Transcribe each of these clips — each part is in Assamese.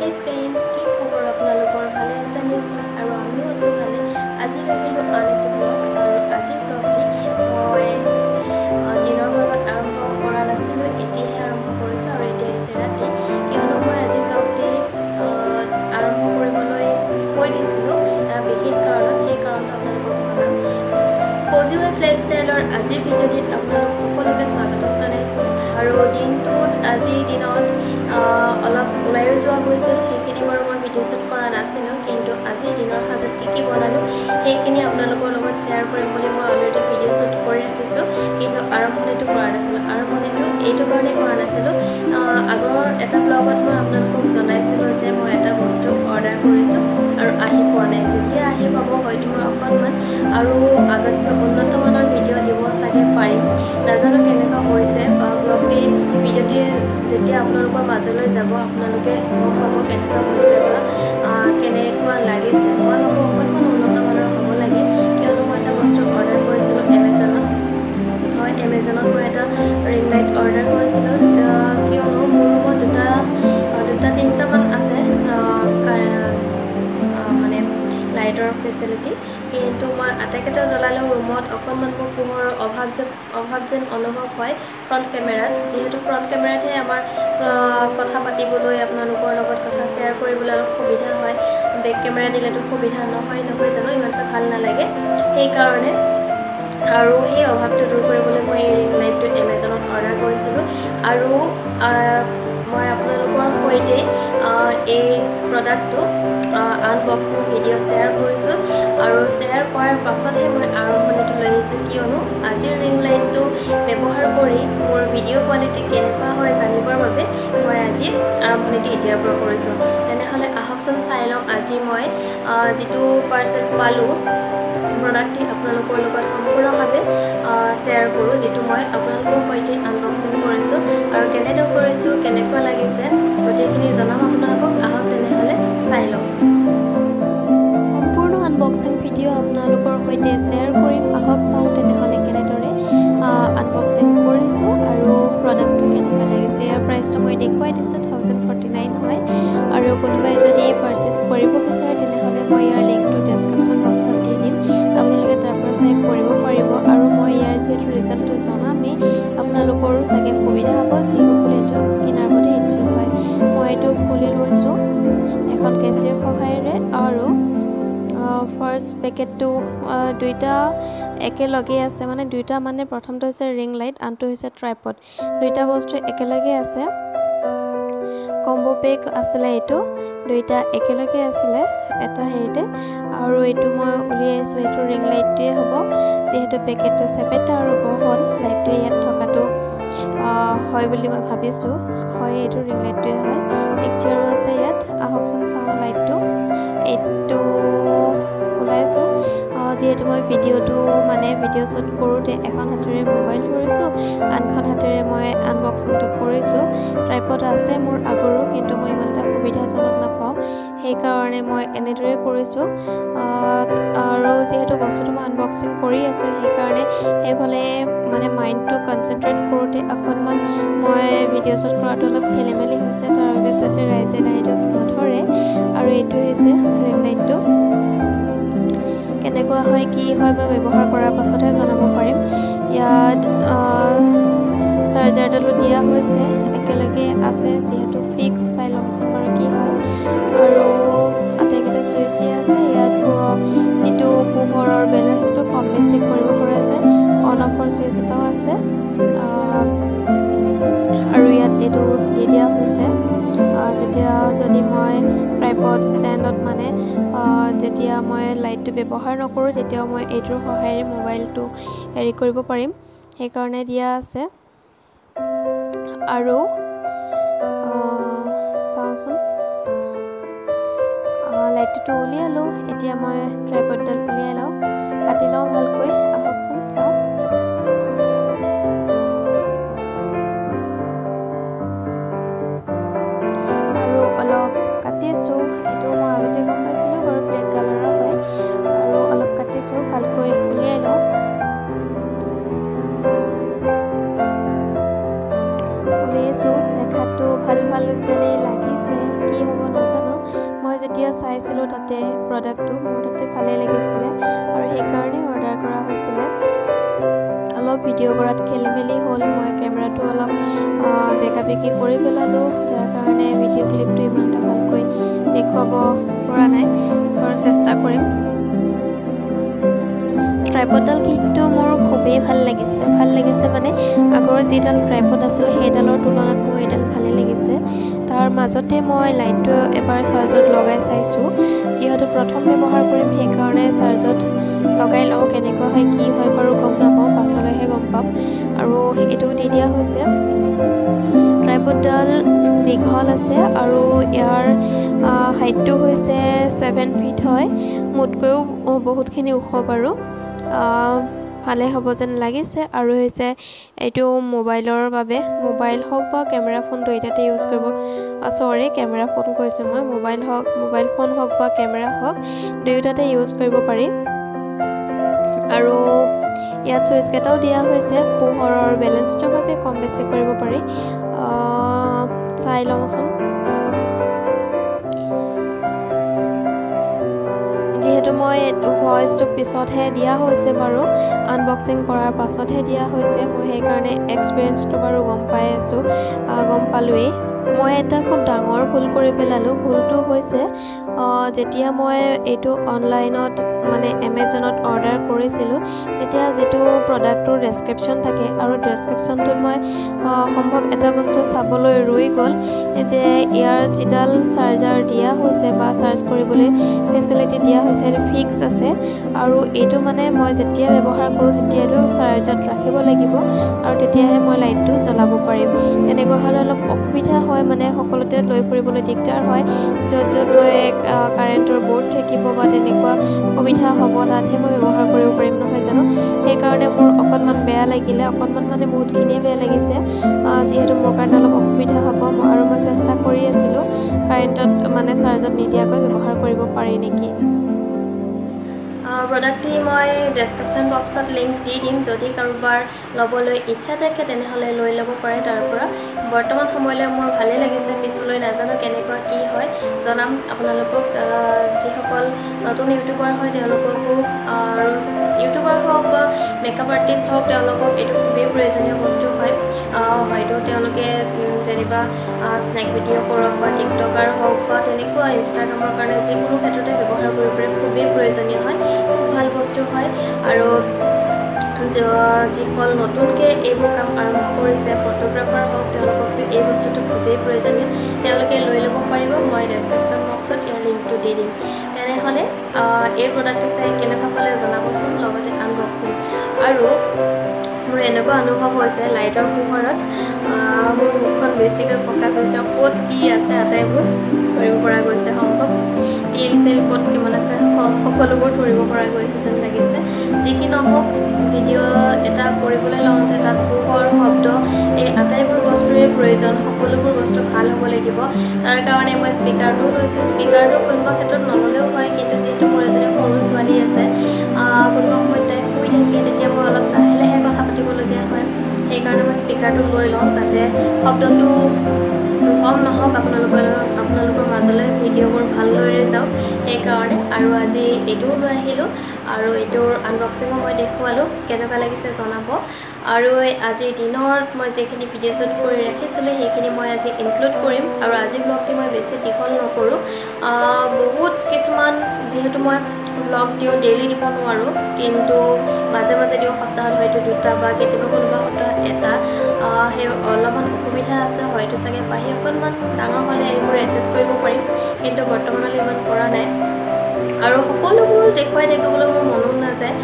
Hey friends, কি খবৰ আপোনালোকৰ ভালে আছে নিশ্চয় আৰু আমিও আছো ভালে। আজি ৰহিলো আন এটা ব্লগ আৰু আজিৰ ব্লগটি মই দিনৰ ভাগত আৰম্ভ কৰা নাছিলো, এতিয়াহে আৰম্ভ কৰিছো আৰু এতিয়া হৈছে ৰাতি। কিয়নো মই আজি ব্লগটি আৰম্ভ কৰিবলৈ কৈ দিছিলো বিশেষ কাৰণত, সেই কাৰণটো আপোনালোকক জনাম। পজিটিভ লাইফষ্টাইলৰ আজিৰ ভিডিঅ'টিত আপোনালোক সকলোকে স্বাগতম জনাইছো আৰু দিনটোত আজিৰ দিনত অলপ ওলাইও যোৱা গৈছিল, সেইখিনি বাৰু মই ভিডিঅ' শ্বুট কৰা নাছিলোঁ, কিন্তু আজিৰ দিনৰ সাজত কি বনালোঁ সেইখিনি আপোনালোকৰ লগত শ্বেয়াৰ কৰিম বুলি মই অলৰেডি ভিডিঅ' শ্বুট কৰি ৰাখিছোঁ, কিন্তু আৰম্ভণিটো কৰা নাছিলোঁ। আৰম্ভণিটো এইটো কাৰণেই কৰা নাছিলোঁ, আগৰ এটা ব্লগত মই আপোনালোকক জনাইছিলোঁ যে মই এটা বস্তু অৰ্ডাৰ কৰিছোঁ আৰু আহি পোৱা নাই। যেতিয়া আহি পাব হয়তো মই অকণমান আৰু আগতকৈ উন্নত মানৰ ভিডিঅ' দিব চাগে পাৰিম, নাজানো কেনেকুৱা হৈছে। ব্লগটি ভিডিঅ'টি যেতিয়া আপোনালোকৰ মাজলৈ যাব আপোনালোকে গম পাব কেনেকুৱা হৈছে বা কেনেকুৱা লাগিছে। মই ভাবোঁ অকণমান উন্নত মানৰ হ'ব লাগে, কিয়নো মই এটা বস্তু অৰ্ডাৰ কৰিছিলোঁ এমেজনত। হয়, এমেজনত মই এটা ৰিং লাইট অৰ্ডাৰ কৰিছিলোঁ, কিয়নো মোৰ ৰুমত দুটা তিনিটামান আছে মানে লাইটৰ ফেচিলিটি, কিন্তু মই আটাইকেইটা জ্বলালেও ৰুমত অকণমান মোৰ পোহৰৰ অভাৱ যেন অনুভৱ হয় ফ্ৰণ্ট কেমেৰাত। যিহেতু ফ্ৰণ্ট কেমেৰাতহে আমাৰ কথা পাতিবলৈ, আপোনালোকৰ লগত কথা শ্বেয়াৰ কৰিবলৈ অলপ সুবিধা হয়, বেক কেমেৰা দিলেতো সুবিধা নহয় জানো, ইমান এটা ভাল নালাগে। সেইকাৰণে আৰু সেই অভাৱটো দূৰ কৰিবলৈ মই এই ৰিং লাইটটো এমেজনত অৰ্ডাৰ কৰিছিলোঁ আৰু মই আপোনালোকৰ সৈতে এই প্ৰডাক্টটো আনবক্সিং ভিডিঅ' শ্বেয়াৰ কৰিছোঁ আৰু শ্বেয়াৰ কৰাৰ পাছতহে মই আৰম্ভণিটো লৈ আহিছোঁ, কিয়নো আজিৰ ৰিং লাইটটো ব্যৱহাৰ কৰি মোৰ ভিডিঅ' কোৱালিটি কেনেকুৱা হয় জানিবৰ বাবে মই আজি আৰম্ভণিটো এতিয়াৰ পৰা কৰিছোঁ। তেনেহ'লে আহকচোন চাই লওঁ আজি মই যিটো পাৰ্চেল পালোঁ প্ৰডাক্টটি আপোনালোকৰ লগত সম্পূৰ্ণভাৱে শ্বেয়াৰ কৰোঁ, যিটো মই আপোনালোকৰ সৈতে আনবক্সিং কৰিছোঁ আৰু কেনেদৰে কৰিছোঁ, কেনেকুৱা লাগিছে গোটেইখিনি জনাম আপোনালোকক। আহক তেনেহ'লে চাই লওঁ। সম্পূৰ্ণ আনবক্সিং ভিডিঅ' আপোনালোকৰ সৈতে শ্বেয়াৰ কৰিম, আহক চাওঁ তেনেহ'লে কেনেদৰে আনবক্সিং কৰিছোঁ আৰু প্ৰডাক্টটো কেনেকুৱা লাগিছে। ইয়াৰ প্ৰাইচটো মই দেখুৱাই দিছোঁ, 1049 হয় আৰু কোনোবাই যদি পাৰ্চেছ কৰিব বিচাৰে তেনেহ'লে মই ইয়াৰ লিংকটো ডেছক্ৰিপশ্যন বক্সত দি দিম, আপোনালোকে তাৰ পৰা চাই কৰিব পাৰিব। আৰু মই ইয়াৰ যিহেতু ৰিজাল্টটো জনামেই, আপোনালোকৰো চাগে সুবিধা হ'ব যিসকলে এইটো কিনাৰ প্ৰতি ইচ্ছুক হয়। মই এইটো খুলি লৈছোঁ এখন কেঁচিৰ সহায়েৰে আৰু ফাৰ্ষ্ট পেকেটটো দুইটা একেলগে আছে, মানে দুইটা মানে প্ৰথমটো হৈছে ৰিং লাইট, আনটো হৈছে ট্ৰাইপড, দুইটা বস্তু একেলগে আছে। কম্বো পেক আছিলে, এইটো দুইটা একেলগে আছিলে এটা হেৰিতে আৰু এইটো মই উলিয়াইছোঁ, এইটো ৰিং লাইটটোৱে হ'ব, যিহেতু পেকেটটো চেপেটা আৰু বহল, লাইটটোৱে ইয়াত থকাটো হয় বুলি মই ভাবিছোঁ। হয়, এইটো ৰিং লাইটটোৱে হয়, পিকচাৰো আছে ইয়াত। আহকচোন চাওঁ লাইটটো। এইটো ওলাইছোঁ, যিহেতু মই ভিডিঅ' শ্বুট কৰোঁতে এখন হাতেৰে মোবাইল ধৰিছোঁ, আনখন হাতেৰে মই আনবক্সিংটো কৰিছোঁ। ট্ৰাইপড আছে মোৰ আগৰো, কিন্তু মই ইমান এটা সুবিধাজনক নাপাওঁ, সেইকাৰণে মই এনেদৰে কৰিছোঁ। আৰু যিহেতু বস্তুটো মই আনবক্সিং কৰি আছোঁ, সেইকাৰণে সেইফালে মানে মাইণ্ডটো কনচেনট্ৰেট কৰোঁতে অকণমান মই ভিডিঅ' শ্বুট কৰাটো অলপ খেলি মেলি হৈছে, তাৰ বাবে যাতে ৰাইজে দায়িত্ব নধৰে। আৰু এইটো হৈছে ৰিং লাইটটো, কেনেকুৱা হয় কি হয় মই ব্যৱহাৰ কৰাৰ পাছতহে জনাব পাৰিম। ইয়াত চাৰ্জাৰডালো দিয়া হৈছে, একেলগে আছে যিহেতু ফিক্স, চাই লওঁচোন বাৰু কি হয়। আৰু আটাইকেইটা চুইচ দিয়া আছে, ইয়াত যিটো পোহৰৰ বেলেঞ্চটো কম বেছি কৰিব পৰা যায়, অন অফৰ চুইচ এটাও আছে আৰু ইয়াত এইটো দি দিয়া হৈছে, যেতিয়া যদি মই ট্ৰাইপড ষ্টেণ্ডত মানে যেতিয়া মই লাইটটো ব্যৱহাৰ নকৰোঁ তেতিয়াও মই এইটোৰ সহায়েৰে মোবাইলটো হেৰি কৰিব পাৰিম, সেইকাৰণে দিয়া আছে। আৰু চাওঁচোন, লাইটটোতো উলিয়ালোঁ, এতিয়া মই ট্ৰাইপডডাল উলিয়াই লওঁ, কাটি লওঁ ভালকৈ। আহকচোন চাওঁ। আৰু অলপ কাটিছোঁ, এইটো মই আগতে গম পাইছিলোঁ বাৰু, ব্লেক কালাৰৰ হয়, আৰু অলপ কাটিছোঁ, ভালকৈ উলিয়াই লওঁ। উলিয়াইছোঁ, দেখাতটো ভাল ভাল যেনে লাগিছে কি হ'ব নাজানো মই যেতিয়া চাইছিলো তাতে প্ৰডাক্টটো মোৰ তাতে ভালে লাগিছিলে আৰু সেইকাৰণে অৰ্ডাৰ কৰা হৈছিলে অলপ ভিডিঅ' কৰাত খেলিমেলি হ'ল মই কেমেৰাটো অলপ বেকাবেকি কৰি পেলালো যাৰ কাৰণে ভিডিঅ' ক্লিপটো ইমান এটা ভালকৈ দেখুৱাব পৰা নাই আৰু চেষ্টা কৰিম ট্ৰাইপডডাল কিন্তু মোৰ খুবেই ভাল লাগিছে মানে আগৰ যিডাল ট্ৰাইপড আছিল সেইডালৰ তুলনাত মোৰ এইডাল ভালে লাগিছে তাৰ মাজতে মই লাইটটো এবাৰ চাৰ্জত লগাই চাইছো যিহেতু প্ৰথম ব্যৱহাৰ কৰিম সেইকাৰণে চাৰ্জত লগাই লওঁ কেনেকুৱা হয় কি হয় বাৰু গম নাপাওঁ পাছলৈহে গম পাম আৰু এইটো দি দিয়া হৈছে ট্ৰাইপডডাল দীঘল আছে আৰু ইয়াৰ হাইটটো হৈছে 7 ফিট হয় মোতকৈও বহুতখিনি ওখ বাৰু ভালে হ'ব যেন লাগিছে আৰু হৈছে এইটো মোবাইলৰ বাবে মোবাইল হওক বা কেমেৰা ফোন দুইটাতে ইউজ কৰিব সৰি কেমেৰা ফোন কৈছোঁ মই মোবাইল ফোন হওক বা কেমেৰা হওক দুয়োটাতে ইউজ কৰিব পাৰি আৰু ইয়াত চুইচ কেইটাও দিয়া হৈছে পোহৰৰ বেলেঞ্চটোৰ বাবে কম বেছি কৰিব পাৰি চাই লওঁচোন যিহেতু মই ভইচটো পিছতহে দিয়া হৈছে বাৰু আনবক্সিং কৰাৰ পাছতহে দিয়া হৈছে মই সেইকাৰণে এক্সপিৰিয়েঞ্চটো বাৰু গম পালোৱেই মই এটা খুব ডাঙৰ ভুল কৰি পেলালোঁ ভুলটো হৈছে যেতিয়া মই এইটো অনলাইনত মানে এমেজনত অৰ্ডাৰ কৰিছিলোঁ তেতিয়া যিটো প্ৰডাক্টটোৰ ডেছক্ৰিপশ্যন থাকে আৰু ডেছক্ৰিপশ্যনটোত মই সম্ভৱ এটা বস্তু চাবলৈ ৰৈ গ'ল যে ইয়াৰ যিডাল চাৰ্জাৰ দিয়া হৈছে বা চাৰ্জ কৰিবলৈ ফেচিলিটি দিয়া হৈছে সেইটো ফিক্স আছে আৰু এইটো মানে মই যেতিয়া ব্যৱহাৰ কৰোঁ তেতিয়া এইটো চাৰ্জত ৰাখিব লাগিব আৰু তেতিয়াহে মই লাইটটো জ্বলাব পাৰিম তেনেকুৱা হ'লে অলপ অসুবিধা হয় মানে সকলোতে লৈ ফুৰিবলৈ দিগদাৰ হয় য'ত মই কাৰেণ্টৰ বৰ্ড থাকিব বা তেনেকুৱা সুবিধা হ'ব তাতহে মই ব্যৱহাৰ কৰিব পাৰিম নহয় জানো সেইকাৰণে মোৰ অকণমান বেয়া লাগিলে অকণমান মানে বহুতখিনিয়ে বেয়া লাগিছে যিহেতু মোৰ কাৰণে অলপ অসুবিধা হ'ব আৰু মই চেষ্টা কৰি আছিলোঁ কাৰেণ্টত মানে চাৰ্জত নিদিয়াকৈ ব্যৱহাৰ কৰিব পাৰি নেকি প্ৰডাক্টটি মই ডেছক্ৰিপশ্যন বক্সত লিংক দি দিম যদি কাৰোবাৰ ল'বলৈ ইচ্ছা থাকে তেনেহ'লে লৈ ল'ব পাৰে তাৰ পৰা বৰ্তমান সময়লৈ মোৰ ভালেই লাগিছে পিছলৈ নাজানো কেনেকুৱা কি হয় জনাম আপোনালোকক যিসকল নতুন ইউটিউবাৰ হয় তেওঁলোককো আৰু ইউটিউবাৰ হওক বা মেকআপ আৰ্টিষ্ট হওক তেওঁলোকক এইটো খুবেই প্ৰয়োজনীয় বস্তু হয় হয়তো তেওঁলোকে যেনিবা স্নেক ভিডিঅ' কৰক বা টিকটকাৰ হওক বা তেনেকুৱা ইনষ্টাগ্ৰামৰ কাৰণে যিকোনো ক্ষেত্ৰতে ব্যৱহাৰ কৰিব পাৰে খুবেই প্ৰয়োজনীয় হয় খুব ভাল বস্তু হয় আৰু যিসকল নতুনকৈ এইবোৰ কাম আৰম্ভ কৰিছে ফটোগ্ৰাফাৰ হওক তেওঁলোককতো এই বস্তুটো খুবেই প্ৰয়োজনীয় তেওঁলোকে লৈ ল'ব পাৰিব মই ডেছক্ৰিপশ্যন বক্সত ইয়াৰ লিংকটো দি দিম তেনেহ'লে এই প্ৰডাক্টটো চাই কেনেকুৱা পালে জনাবচোন লগতে আনবক্সিং আৰু মোৰ এনেকুৱা অনুভৱ হৈছে লাইটৰ পোহৰত মোৰ মুখখন বেছিকৈ ফ'কাছ হৈছে ক'ত কি আছে আটাইবোৰ ধৰিব পৰা গৈছে সম্ভৱ তেল চেল ক'ত কিমান আছে সকলোবোৰ ধৰিব পৰা গৈছে যেন লাগিছে যি কি নহওক ভিডিঅ' এটা কৰিবলৈ লওঁতে তাত পোহৰ শব্দ এই আটাইবোৰ বস্তুৰে প্ৰয়োজন সকলোবোৰ বস্তু ভাল হ'ব লাগিব তাৰ কাৰণে মই স্পীকাৰটোও লৈছোঁ স্পীকাৰটো কোনোবা ক্ষেত্ৰত নল'লেও হয় কিন্তু যিহেতু মোৰ এজনী সৰু ছোৱালী আছে কোনোবা সময়ত তাই শুই থাকে তেতিয়া মই অলপ লাহে লাহে কথা পাতিবলগীয়া হয় সেইকাৰণে মই স্পীকাৰটো লৈ লওঁ যাতে শব্দটো কম নহওক আপোনালোকৰ মাজলৈ ভিডিঅ'বোৰ ভালদৰে যাওক সেইকাৰণে আৰু আজি এইটোও লৈ আহিলোঁ আৰু এইটোৰ আনবক্সিঙো মই দেখুৱালোঁ কেনেকুৱা লাগিছে জনাব আৰু আজিৰ দিনত মই যিখিনি ভিডিঅ' শ্বুট কৰি ৰাখিছিলোঁ সেইখিনি মই আজি ইনক্লুড কৰিম আৰু আজি ব্লগটি মই বেছি দীঘল নকৰোঁ বহুত কিছুমান যিহেতু মই ব্লগ দিওঁ ডেইলি দিব নোৱাৰোঁ কিন্তু মাজে মাজে দিওঁ সপ্তাহত হয়তো 2টা বা কেতিয়াবা কোনোবা সপ্তাহত এটা সেই অলপমান অসুবিধা আছে হয়তো চাগে পাহি অকণমান ডাঙৰ হ'লে এইবোৰ এডজাষ্ট কৰিব পাৰিম কিন্তু বৰ্তমানলৈ ইমান পৰা নাই আৰু সকলোবোৰ দেখুৱাই থাকিবলৈ মোৰ মনো নাযায়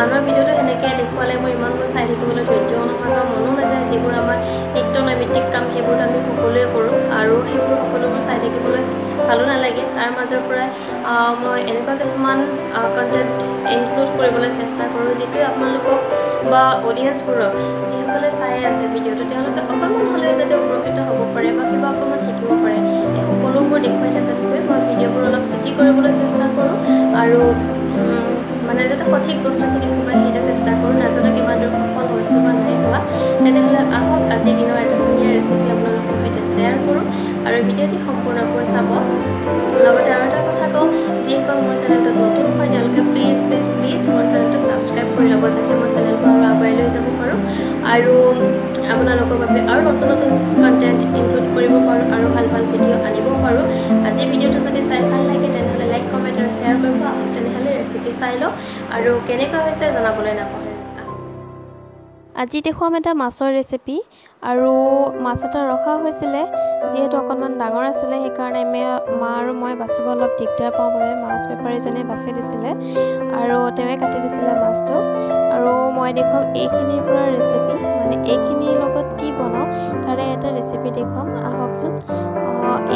আনৰ ভিডিঅ'টো সেনেকৈ দেখুৱালে মোৰ ইমানবোৰ চাই থাকিবলৈ ধৈৰ্যও নহয় বা মনো নাযায় যিবোৰ আমাৰ নিত্য নৈমিত্তিক কাম সেইবোৰ আমি সকলোৱে কৰোঁ আৰু সেইবোৰ সকলোবোৰ চাই থাকিবলৈ ভালো নালাগে তাৰ মাজৰ পৰাই মই এনেকুৱা কিছুমান কণ্টেণ্ট ইনক্লুড কৰিবলৈ চেষ্টা কৰোঁ যিটোৱে আপোনালোকক বা অডিয়েঞ্চবোৰক যিসকলে চাই আছে ভিডিঅ'টো তেওঁলোকে অকণমান হ'লেও যাতে উপকৃত হ'ব পাৰে বা কিবা অকণমান শিকিব পাৰে এই সকলোবোৰ দেখুৱাই থকাতকৈ মই ভিডিঅ'বোৰ অলপ ছুটি কৰিবলৈ চেষ্টা কৰোঁ আৰু মানে যাতে সঠিক বস্তুখিনি সোমাই সেইটা চেষ্টা কৰোঁ নাজানো কিমান দূৰ সফল হৈছোঁ বা নাই হোৱা তেনেহ'লে আহক আজিৰ দিনৰ এটা ধুনীয়া ৰেচিপি আপোনালোকৰ সৈতে শ্বেয়াৰ কৰোঁ আৰু ভিডিঅ'টি সম্পূৰ্ণকৈ চাব লগতে আৰু এটা কথা কওঁ যিসকল মোৰ চেনেলটোত নতুন হয় তেওঁলোকে প্লিজ মোৰ চেনেলটো ছাবস্ক্ৰাইব কৰি ল'ব যাতে মই চেনেলটো আৰু আগুৱাই লৈ যাব পাৰোঁ আৰু আপোনালোকৰ বাবে আৰু নতুন কণ্টেণ্ট ইনক্লুড কৰিব পাৰোঁ আৰু ভাল ভিডিঅ' আনিব পাৰোঁ আজিৰ ভিডিঅ'টো যদি চাই ভাল লাগে তেনেহ'লে লাইক কমেণ্ট আৰু শ্বেয়াৰ কৰিব আহক তেনেহ'লে ৰেচিপি চাই লওঁ আৰু কেনেকুৱা হৈছে জনাবলৈ নাপাহৰিব আজি দেখুৱাম এটা মাছৰ ৰেচিপি আৰু মাছ এটা ৰখা হৈছিলে যিহেতু অকণমান ডাঙৰ আছিলে সেইকাৰণে মা আৰু মই বাচিব অলপ দিগদাৰ পাওঁ বাবে মাছ বেপাৰীজনে বাছি দিছিলে আৰু তেওঁৱে কাটি দিছিলে মাছটো আৰু মই দেখুৱাম এইখিনিৰ পৰা ৰেচিপি মানে এইখিনিৰ লগত কি বনাওঁ তাৰে এটা ৰেচিপি দেখুৱাম আহকচোন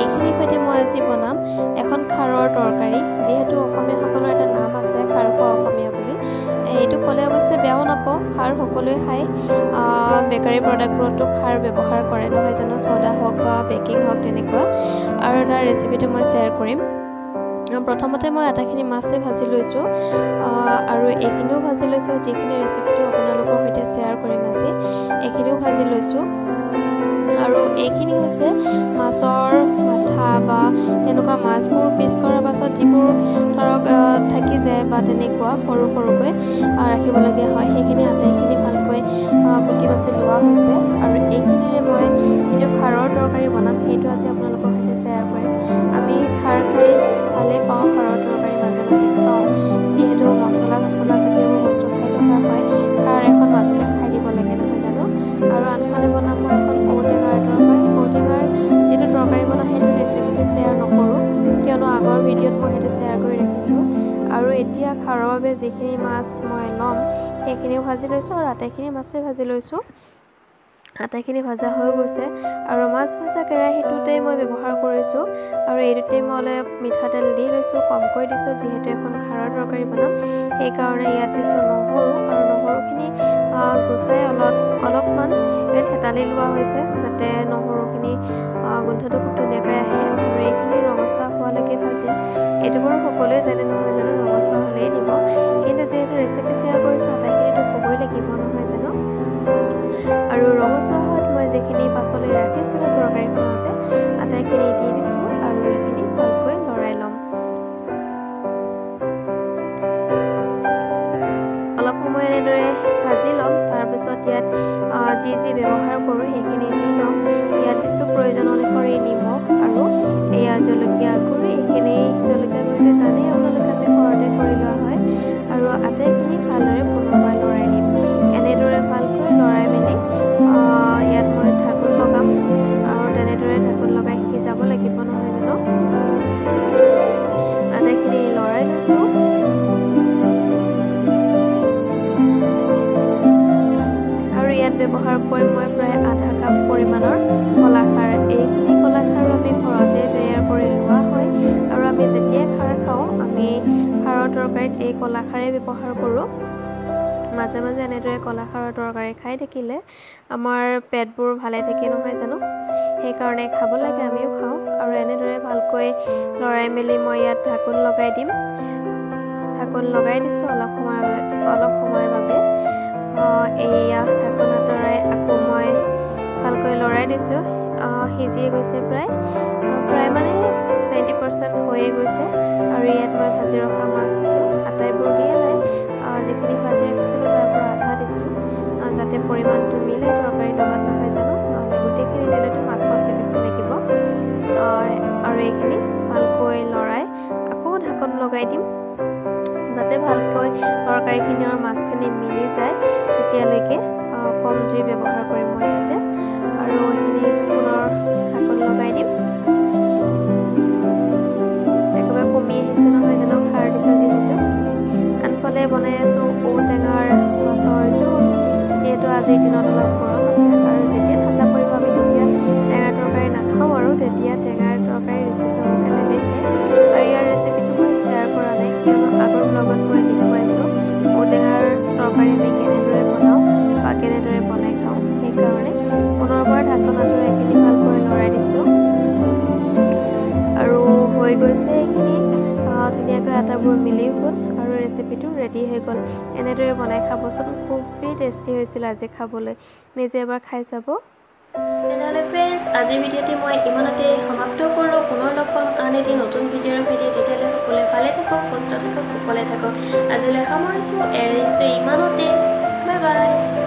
এইখিনিৰ সৈতে মই আজি বনাম এখন খাৰৰ তৰকাৰী যিহেতু অসমীয়াসকলৰ এটা নাম আছে খাৰ খোৱা অসমীয়া বুলি এইটো ক'লে অৱশ্যে বেয়াও নাপাওঁ খাৰ সকলোৱে খায় বেকাৰী প্ৰডাক্টবোৰতো খাৰ ব্যৱহাৰ কৰে নহয় জানো ছ'ডা হওক বা বেকিং হওক তেনেকুৱা আৰু তাৰ ৰেচিপিটো মই শ্বেয়াৰ কৰিম প্ৰথমতে মই আটাখিনি মাছে ভাজি লৈছোঁ আৰু এইখিনিও ভাজি লৈছোঁ যিখিনি ৰেচিপিটো আপোনালোকৰ সৈতে শ্বেয়াৰ কৰিম আজি এইখিনিও ভাজি লৈছোঁ আৰু এইখিনি হৈছে মাছৰ মাথা বা তেনেকুৱা মাছবোৰ পিচ কৰাৰ পাছত যিবোৰ ধৰক থাকি যায় বা তেনেকুৱা সৰুকৈ ৰাখিবলগীয়া হয় সেইখিনি আটাইখিনি ভালকৈ কুটি বাছি লোৱা হৈছে আৰু এইখিনিৰে মই যিটো খাৰৰ তৰকাৰী বনাম সেইটো আজি আপোনালোকৰ সৈতে শ্বেয়াৰ কৰিম আমি খাৰ খাই ভালেই পাওঁ খাৰৰ তৰকাৰী মাজে খাওঁ যিহেতু মছলা জাতীয়বোৰ বস্তু খাই থকা হয় খাৰ এখন মাজতে খাই দিব লাগে নহয় জানো আৰু আনফালে বনাম মই এখন ঔটেঙাৰ যিটো তৰকাৰী বনাওঁ সেইটো ৰেচিপিটো শ্বেয়াৰ নকৰোঁ কিয়নো আগৰ ভিডিঅ'ত মই সেইটো শ্বেয়াৰ কৰি ৰাখিছোঁ আৰু এতিয়া খাৰৰ বাবে যিখিনি মাছ মই ল'ম সেইখিনিও ভাজি লৈছোঁ আৰু আটাইখিনি মাছেই ভাজি লৈছোঁ আটাইখিনি ভাজা হৈ গৈছে আৰু মাছ ভজা কেৰাহীটোতেই মই ব্যৱহাৰ কৰিছোঁ আৰু এইটোতেই মই অলপ মিঠাতেল দি লৈছোঁ কমকৈ দিছোঁ যিহেতু এখন খাৰৰ তৰকাৰী বনাম সেইকাৰণে ইয়াত দিছোঁ নহৰু আৰু নহৰুখিনি গুচাই অলপমান থেতালি লোৱা হৈছে যাতে নহৰুখিনি গোন্ধটো খুব ধুনীয়াকৈ আহে আৰু এইখিনি ৰঙচুৱা হোৱালৈকে ভাজিম এইটো বাৰু সকলোৱে জানে নহয় জানো ৰঙচুৱা হ'লেই দিব কিন্তু যিহেতু ৰেচিপি শ্বেয়াৰ কৰিছোঁ আটাইখিনিতো ক'বই লাগিব নহয় জানো আৰু ৰঙচুৱা হোৱাত মই যিখিনি পাচলি ৰাখিছিলোঁ তৰকাৰীখনৰ বাবে আটাইখিনি দি দিছোঁ আৰু এইখিনি ভালকৈ লৰাই ল'ম অলপ সময় এনেদৰে ভাজি ল'ম তাৰপিছত ইয়াত যি ব্যৱহাৰ কৰোঁ সেইখিনি দি ল'ম ইয়াত দিছোঁ প্ৰয়োজন অনুসৰি নিমখ আৰু এয়া জলকীয়া গুড়ি এইখিনি জলকীয়া গুড়িটো জানেই আপোনালোকে আমি ঘৰতে কৰি লোৱা হয় আৰু আটাইখিনি ভালদৰে পুনৰবাৰ লৰাই দিম এনেদৰে ভালকৈ লৰাই মেলি ইয়াত মই ঢাকোন লগাম আৰু তেনেদৰে ঢাকোন লগাই সিজাব লাগিব নহয় জানো আটাইখিনি লৰাই লৈছোঁ আৰু ইয়াত ব্যৱহাৰ কৰিম মই প্ৰায় আধা কাপ পৰিমাণৰ কলাখাৰ এইখিনি কলাখাৰো আমি ঘৰতে তৈয়াৰ কৰি লোৱা হয় আৰু আমি যেতিয়াই খাৰ খাওঁ আমি খাৰৰ তৰকাৰীত এই কলাখাৰেই ব্যৱহাৰ কৰোঁ মাজে এনেদৰে কলাখাৰৰ তৰকাৰী খাই থাকিলে আমাৰ পেটবোৰ ভালে থাকে নহয় জানো সেইকাৰণে খাব লাগে আমিও খাওঁ আৰু এনেদৰে ভালকৈ লৰাই মেলি মই ইয়াত ঢাকোন লগাই দিম ঢাকোন লগাই দিছোঁ অলপ সময়ৰ বাবে এয়া ঢাকোন আঁতৰাই আকৌ মই ভালকৈ লৰাই দিছোঁ সিজিয়ে গৈছে প্ৰায় মানে 90% হৈয়ে গৈছে আৰু ইয়াত মই ভাজি ৰখা মাছ দিছোঁ আটাইবোৰ দিয়া নাই যিখিনি ভাজি ৰাখিছিলোঁ তাৰ পৰা আধা দিছোঁ যাতে পৰিমাণটো মিলে তৰকাৰীৰ লগত নহয় জানো নহ'লে গোটেইখিনি দিলেতো মাছ বেছি লাগিব আৰু এইখিনি ভালকৈ লৰাই আকৌ ঢাকোন লগাই দিম যাতে ভালকৈ তৰকাৰীখিনি আৰু মাছখিনি মিলি যায় তেতিয়ালৈকে কম জুই ব্যৱহাৰ কৰিম মই ইয়াতে আৰু এইখিনি পুনৰ ঢাকোন লগাই দিম একেবাৰে কমি আহিছে নহয় জানো খাৰ দিছোঁ যিহেতু আনফালে বনাই আছোঁ ঔটেঙাৰ মাছৰ জোল যিহেতু আজিৰ দিনত অলপ গৰম আছে আৰু যেতিয়া ঠাণ্ডা পৰিব আমি তেতিয়া টেঙাৰ তৰকাৰী নাখাওঁ আৰু তেতিয়া টেঙাৰ তৰকাৰী ৰেচিপি মোৰ কাৰণে দেখে আৰু ইয়াৰ ৰেচিপিটো মই শ্বেয়াৰ কৰা নাই কিয়নো আগৰ ব্লগত মই দেখুৱাইছোঁ ঔটেঙাৰ তৰকাৰী আমি কেনেদৰে বনাওঁ বা কেনেদৰে বনাই খাওঁ সেইকাৰণে পুনৰবাৰ ঢাকোন আঁতৰাই এইখিনি ভালকৈ লৰাই দিছোঁ আৰু হৈ গৈছে এইখিনি ধুনীয়াকৈ আটাবোৰ মিলি গ'ল আৰু ৰেচিপিটো ৰেডি হৈ গ'ল এনেদৰে বনাই খাবচোন খুবেই টেষ্টি হৈছিল আজি খাবলৈ নিজে এবাৰ খাই চাব তেনেহ'লে ফ্ৰেণ্ডছ আজিৰ ভিডিঅ'টি মই ইমানতে সমাপ্ত কৰোঁ পুনৰ লগ পাম আন এটি নতুন ভিডিঅ'ৰ সৈতে তেতিয়ালৈ সকলোৱে ভালে থাকক সুস্থ থাকক কুশলে থাকক আজিলৈ সামৰিছোঁ এৰিছোঁ ইমানতে বাই বাই